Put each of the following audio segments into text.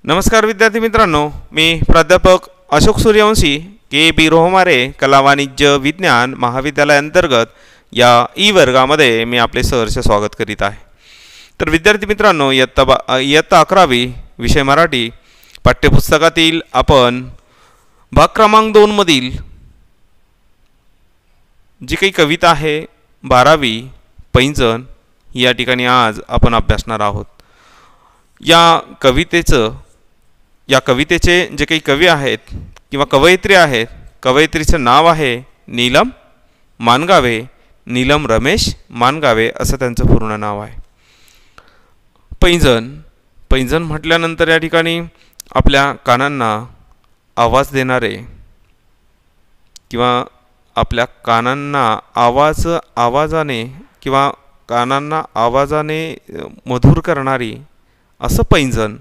नमस्कार विद्यार्थी मित्रांनो, मी प्राध्यापक अशोक सूर्यवंशी के रोहमारे कला वाणिज्य विज्ञान महाविद्यालय अंतर्गत या ई वर्गामध्ये मी आपले सहर्ष स्वागत करीत आहे। तर विद्यार्थी मित्रांनो, इयत्ता 11वी विषय मराठी पाठ्यपुस्तकातील आपण भाग क्रमांक 2 मधील जी काही कविता आहे 12वी पैंजण या ठिकाणी आज आपण अभ्यासणार आहोत। या कवितेचे जे काही कवी आहेत किंवा कवयित्री आहेत, कवयित्रीचं नाव आहे नीलम मानगावे, नीलम रमेश मानगावे असं त्यांचं पूर्ण नाव आहे। पैंजण म्हटल्यानंतर या ठिकाणी आपल्या कानांना आवाज देणारे किंवा आपल्या कानांना आवाजाने किंवा कानांना आवाजाने मधुर करणारी असं पैंजण।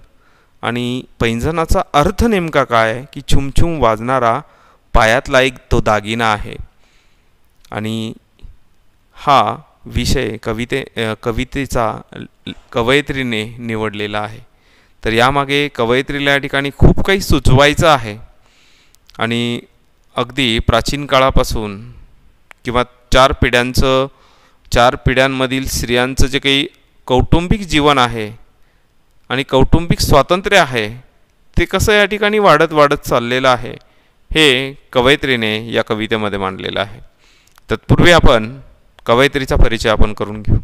आणि पैंजणाचा अर्थ नेमका काय की छुमछुम वाजणारा पायातला एक तो दागिना आहे। आणि हा विषय कवितेचा कवयित्रीने निवडलेला आहे। तर यामागे कवयित्रीला या ठिकाणी खूप काही सुचवायचं आहे आणि अगदी प्राचीन काळापासून किंवा 4 पिढ्यांमधील स्त्रियांचं जे काही कौटुंबिक जीवन आहे आणि कौटुंबिक स्वातंत्र्य आहे ते कसं या ठिकाणी वाढत चाललेलं आहे हे कवयित्रीने या कवितेमध्ये मांडलेलं आहे। तत्पूर्वी आपण कवयित्रीचा परिचय आपण करून घेऊ।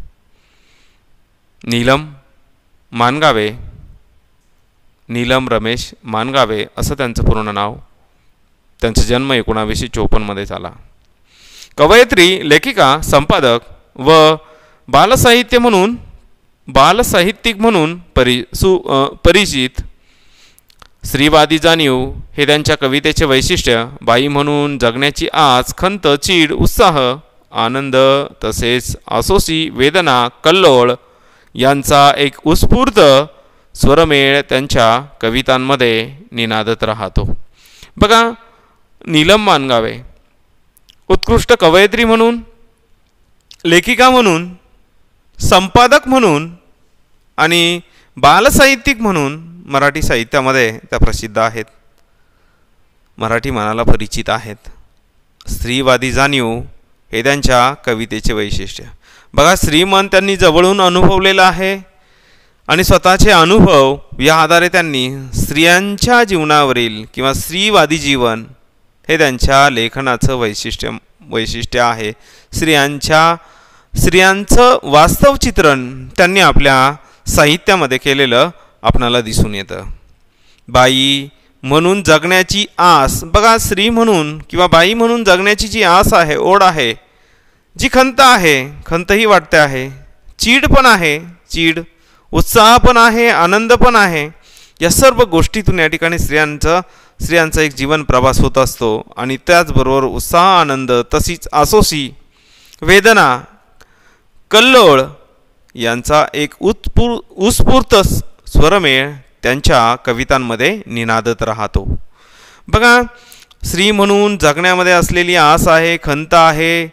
नीलम मानगावे, नीलम रमेश मानगावे असं त्यांचं पूर्ण नाव। त्यांचा जन्म 1954 मध्ये झाला। कवयित्री, लेखिका, संपादक व बालसाहित्यिक म्हणून परिचित। स्त्रीवादी जाणीव हे त्यांच्या कवितेचे वैशिष्ट्य। बाई म्हणून जगण्याची आस, खंत, चीड, उत्साह, आनंद तसेच असोसी, वेदना, कल्लोळ यांचा एक उत्स्फूर्त स्वरमेळ त्यांच्या कवितांमध्ये निनादत राहतो। बघा, नीलम मानगावे उत्कृष्ट कवयित्री म्हणून, लेखिका म्हणून, संपादक म्हणून आणि बालसाहित्यिक म्हणून मराठी साहित्यामध्ये त्या प्रसिद्ध आहेत, मराठी मनाला परिचित आहेत। स्त्रीवादी जाणीव हे त्यांच्या कवितेचे वैशिष्ट्य। बघा, स्त्रीमन त्यांनी जवळून अनुभवलेलं आहे आणि स्वतःचे अनुभव या आधारे त्यांनी स्त्रियांच्या जीवनावरील किंवा स्त्रीवादी जीवन हे त्यांच्या लेखनाचं वैशिष्ट्य आहे। स्त्रियांचं वास्तव चित्रण त्यांनी आपल्या साहित्यामध्ये केलेलं आपणाला दिसून येतं। बाई म्हणून जगण्याची आस, बघा, स्त्री म्हणून किंवा बाई म्हणून जगण्याची जी आस आहे, ओढ आहे, जी खंत आहे, खंतही वाटते आहे, चीड पण आहे, उत्साह पण आहे, आनंद पण आहे। या सर्व गोष्टीतून या ठिकाणी स्त्रियांचा एक जीवन प्रवास होत असतो आणि त्याचबरोबर उत्साह, आनंद तशीच आसोसी, वेदना, कल्लोळ यांचा एक उत्स्फूर्त स्वरमेळ त्यांच्या कवितांमध्ये निनादत राहतो। बघा, स्त्री म्हणून जगण्यामध्ये असलेली आस आहे, खंत आहे,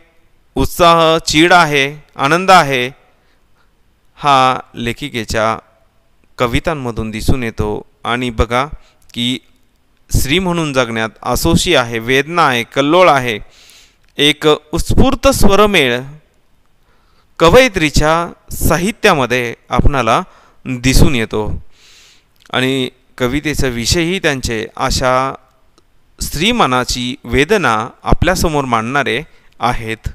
उत्साह, चीड आहे, आनंद आहे, हा लेखिकेच्या कवितांमधून दिसून येतो। आणि बघा की स्त्री म्हणून जगण्यात आसोशी आहे, वेदना आहे, कल्लोळ आहे, एक उत्स्फूर्त स्वरमेळ कवयित्रीच्या साहित्यामध्ये आपणाला दिसून येतो। आणि कवितेचा विषयही त्यांचे अशा स्त्रीमनाची वेदना आपल्यासमोर मांडणारे आहेत।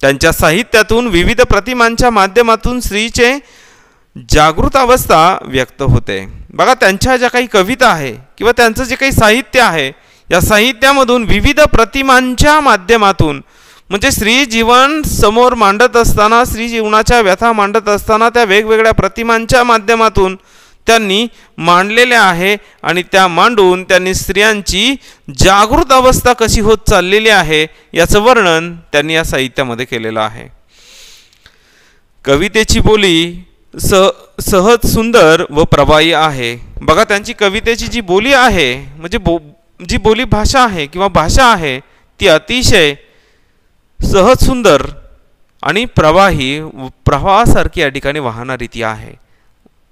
त्यांच्या साहित्यातून विविध प्रतिमांच्या माध्यमातून स्त्रीचे जागृत अवस्था व्यक्त होते। बघा, त्यांच्या ज्या काही कविता आहे किंवा त्यांचं जे काही साहित्य आहे, या साहित्यामधून विविध प्रतिमांच्या माध्यमातून म्हणजे स्त्री जीवन समोर मांडत असताना, स्त्री जीवनाच्या व्यथा मांडत असताना त्या वेगवेगळ्या प्रतिमांच्या माध्यमातून त्यांनी मांडलेल्या आहे आणि त्या मांडून त्यांनी स्त्रियांची जागृत अवस्था कशी होत चाललेली आहे याचं वर्णन त्यांनी या साहित्यामध्ये केलेलं आहे। कवितेची बोली सहज, सुंदर व प्रवाही आहे। बघा, त्यांची कवितेची जी बोली आहे म्हणजे जी बोली भाषा आहे किंवा भाषा आहे ती अतिशय सहज, सुंदर आणि प्रवाहासारखी या ठिकाणी वाहणारी ती आहे।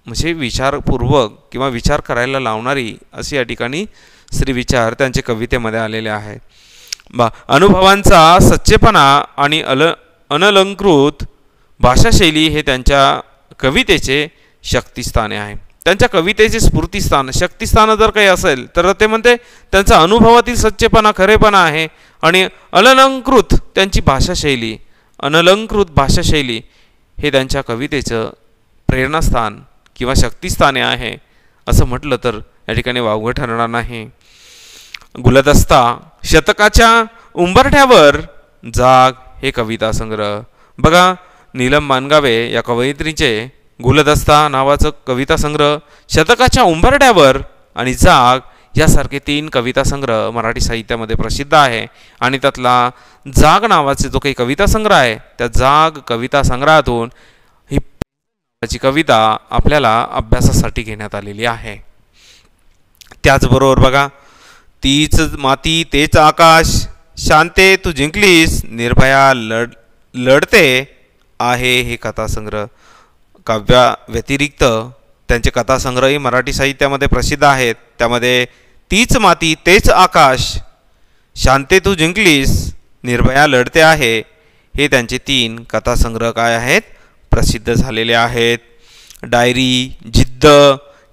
म्हणजे विचारपूर्वक किंवा विचार करायला लावणारी अशी या ठिकाणी श्रीविचार त्यांच्या कवितेमध्ये आलेले आहेत। अनुभवांचा सच्चेपणा आणि अनलंकृत भाषाशैली हे त्यांच्या कवितेचे शक्तिस्थाने आहे। त्यांच्या कवितेचे स्फूर्तिस्थान शक्तिस्थान जर काही असेल तर ते म्हणते त्यांचा अनुभवातील सच्चेपणा खरेपणा आहे आणि अनलंकृत त्यांची भाषाशैली अनलंकृत भाषाशैली हे त्यांच्या कवितेचं प्रेरणास्थान किंवा शक्तिस्थाने आहे असं म्हटलं तर या ठिकाणी वावगं ठरणार नाही। गुलदस्ता शतकाच्या उंबरठ्यावर जाग हे कविता संग्रह बघा, नीलम मानगावे या कवयित्रीचे गुलदस्ता नावाचं कविता संग्रह, शतकाच्या उंबरठ्यावर आणि जाग यासारखे 3 कविता संग्रह मराठी साहित्यामध्ये प्रसिद्ध आहे। आणि त्यातला जाग नावाचे जो काही कविता संग्रह आहे त्या जाग कविता संग्रहातून ही कविता आपल्याला अभ्यासासाठी घेण्यात आलेली आहे। त्याचबरोबर बघा, तीच माती तेच आकाश, शांते तू जिंकलीस, निर्भया लढते आहे हे कथासंग्रह। काव्या व्यतिरिक्त त्यांचे कथासंग्रहही मराठी साहित्यामध्ये प्रसिद्ध आहेत। त्यामध्ये तीच माती तेच आकाश, शांते तू जिंकलीस, निर्भया लढते आहे हे त्यांचे 3 कथासंग्रह काय आहेत, प्रसिद्ध झालेले आहेत। डायरी, जिद्द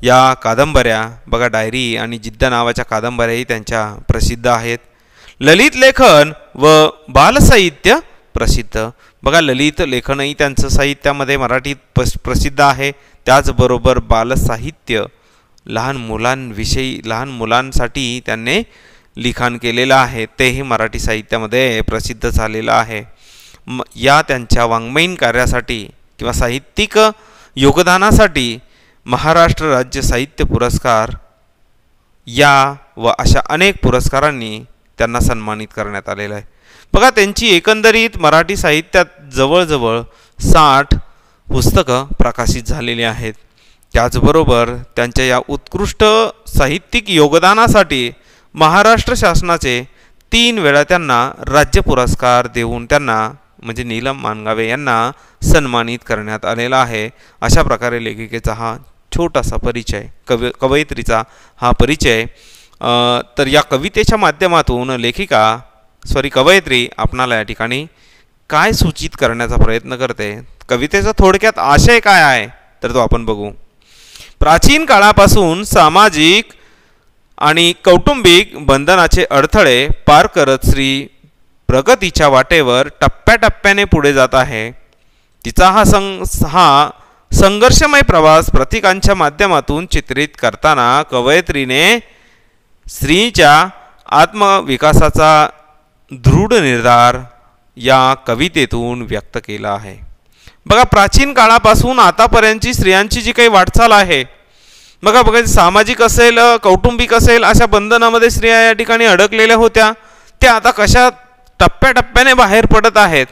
या कादंबऱ्या बघा, डायरी आणि जिद्द नावाच्या कादंबऱ्याही त्यांच्या प्रसिद्ध आहेत। ललित लेखन व बालसाहित्य प्रसिद्ध बघा, ललित लेखनही त्यांचं साहित्यामध्ये मराठीत प्रसिद्ध आहे। त्याचबरोबर बालसाहित्य लहान मुलांसाठी त्यांनी लिखाण केलेलं आहे, तेही मराठी साहित्यामध्ये प्रसिद्ध झालेलं आहे। या त्यांच्या वाङ्मयीन कार्यासाठी किंवा साहित्यिक योगदानासाठी महाराष्ट्र राज्य साहित्य पुरस्कार या व अशा अनेक पुरस्कारांनी त्यांना सन्मानित करण्यात आलेलं आहे। बघा, त्यांची एकंदरीत मराठी साहित्यात जवळजवळ 60 पुस्तकं प्रकाशित झालेली आहेत। त्याचबरोबर त्यांच्या या उत्कृष्ट साहित्यिक योगदानासाठी महाराष्ट्र शासनाचे 3 वेळा त्यांना राज्य पुरस्कार देऊन त्यांना म्हणजे नीलम मानगावे यांना सन्मानित करण्यात आलेला आहे। अशा प्रकारे लेखिकेचा हा छोटासा परिचय, कवयित्रीचा हा परिचय। तर या कवितेच्या माध्यमातून कवयित्री आपणाला या ठिकाणी काय सूचित करण्याचा प्रयत्न करते, कवितेचा थोडक्यात आशय काय आहे तर तो आपण बघू। प्राचीन काळापासून सामाजिक आणि कौटुंबिक बंधनाचे अडथळे पार करत स्त्री प्रगतीच्या वाटेवर टप्प्याटप्प्याने पुढे जात आहे। तिचा हा संघर्षमय प्रवास प्रतीकांच्या माध्यमातून चित्रित करताना कवयित्रीने स्त्रीच्या आत्मविकासाचा दृढ निर्धार या कवितेतून व्यक्त केला आहे। बघा, प्राचीन काळापासून आतापर्यंतची स्त्रियांची जी काही वाटचाल आहे बघा, सामाजिक असेल कौटुंबिक असेल अशा बंधनामध्ये स्त्रिया या ठिकाणी अडकलेल्या होत्या, त्या आता कशा टप्प्याटप्प्याने बाहेर पडत आहेत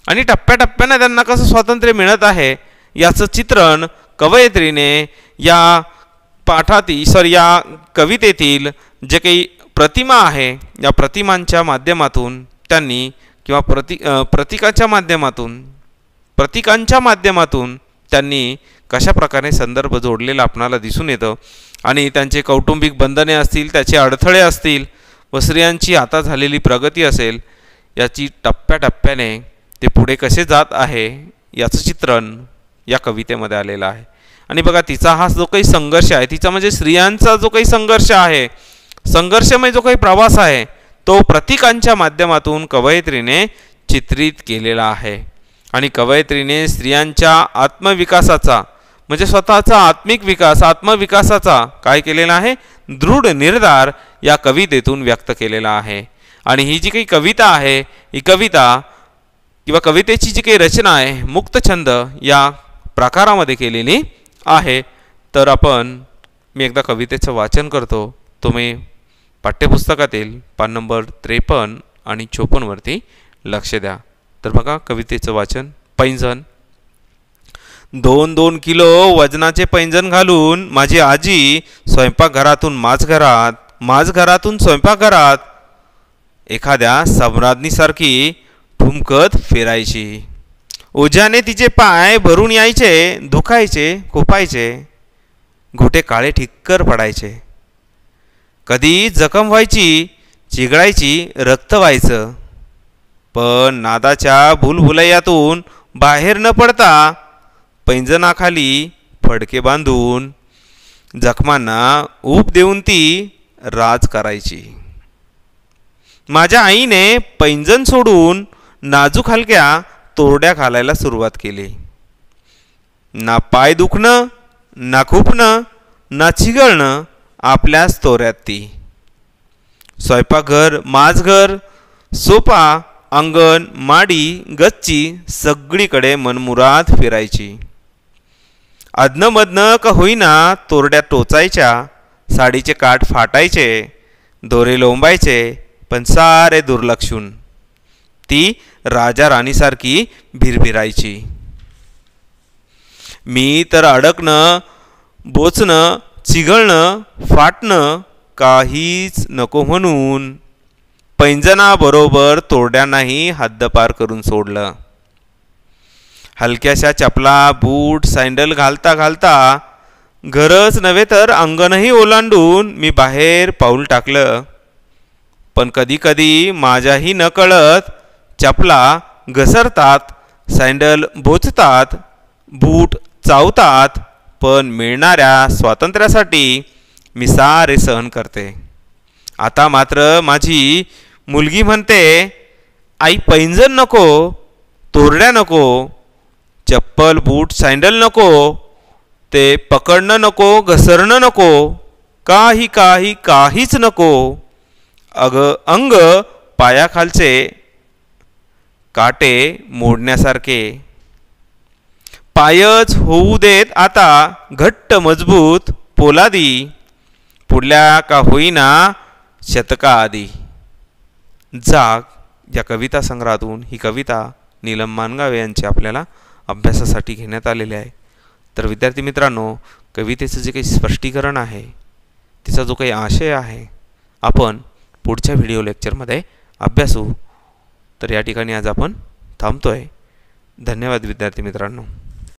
आणि टप्प्याटप्प्याने त्यांना कसं स्वातंत्र्य मिळत आहे याचं चित्रण कवयित्रीने या या कवितेतील जे काही प्रतिमा आहे या प्रतिमांच्या माध्यमातून त्यांनी किंवा प्रतीकांच्या माध्यमातून त्यांनी कशा प्रकारे संदर्भ जोडलेला आपणाला दिसून येतं। आणि त्यांचे कौटुंबिक बंधने असतील, त्याचे अडथळे असतील व स्त्रियांची आता झालेली प्रगती असेल, याची टप्प्याटप्प्याने ते पुढे कसे जात आहे याचं चित्रण या कवितेमध्ये आलेलं आहे। आणि बघा, तिचा हा जो काही संघर्ष आहे, तिचा म्हणजे स्त्रियांचा जो काही संघर्ष आहे, संघर्षमय जो काही प्रवास आहे तो प्रतीकांच्या माध्यमातून कवयित्रीने चित्रित केलेला आहे। आणि कवयित्रीने स्त्रियांच्या आत्मविकासाचा म्हणजे स्वतःचा आत्मविकासाचा काय केलेला आहे, दृढ निर्धार या कवितेतून व्यक्त केलेला आहे। आणि ही जी काही कविता आहे, ही कविता किंवा कवितेची जी काही रचना आहे मुक्तछंद या प्रकारामध्ये केलेली आहे। तर मी एकदा कवितेचं वाचन करतो, तुम्ही पाठ्यपुस्तकातील पान नंबर 53 आणि 54 वरती लक्ष द्या। तर बघा कवितेचं वाचन। पैंजण, 2-2 किलो वजनाचे पैंजण घालून माझी आजी स्वयंपाकघरातून माझघरातून स्वयंपाकघरात एखाद्या सम्राज्ञीसारखी ठुमकत फिरायची। ओझ्याने तिचे पाय भरून यायचे, दुखायचे, खोपायचे, घोटे काळे ठिक्कर पडायचे. कधी जखम व्हायची, चिघळायची, रक्त व्हायचं. पण नादाच्या भूलभुलैयातून बाहेर न पडता पैंजणाखाली फडके बांधून जखमांना ऊब देऊन ती राज करायची. माझ्या आईने पैंजण सोडून नाजूक हलक्या तोरड्या घालायला सुरुवात केली. ना पाय दुखणं, ना खुपणं, ना चिघळणं आपल्याच तोऱ्यात ती. स्वयंपाकघर, माजघर, सोफा, अंगण, माडी, गच्ची सगळीकडे मनमुराद फिरायची. अधनमधनं का होईना तोरड्या टोचायच्या, साडीचे काठ फाटायचे, दोरे लोंबायचे, पण सारे दुर्लक्षून ती राजा राणीसारखी भिरभिरायची. मी तर अडकणं, बोचणं, चिघळणं, फाटणं काहीच नको म्हणून पैंजणाबरोबर तोरड्यांनाही हद्दपार करून सोडलं. हलक्याशा चपला, बूट, सँडल घालता घालता घरच नव्हे तर अंगणही ओलांडून मी बाहेर पाऊल टाकलं. पण कधी कधी माझ्याही नकळत चपला घसरतात, सँडल बोचतात, बूट चावतात, पण मिळणाऱ्या स्वातंत्र्यासाठी मी सारे सहन करते. आता मात्र माझी मुलगी म्हणते, आई पैंजण नको, तोरड्या नको, चप्पल बूट सँडल नको, ते पकडणं नको, घसरणं नको, काही काही काहीच नको. अंग पायाखालचे काटे मोडण्यासारखे. पायच होऊ देत आता घट्ट मजबूत पोलादी, पुढल्या का होईना शतका आधी. जाग या कविता संग्रहातून ही कविता नीलम मानगावे यांची आपल्याला अभ्यासासाठी घेण्यात आलेली आहे. तर विद्यार्थी मित्रांनो, कवितेचं जे काही स्पष्टीकरण आहे, तिचा जो काही आशय आहे, आपण पुढच्या व्हिडिओ लेक्चरमध्ये अभ्यासू. तर या ठिकाणी आज आपण थांबतोय. धन्यवाद विद्यार्थी मित्रांनो.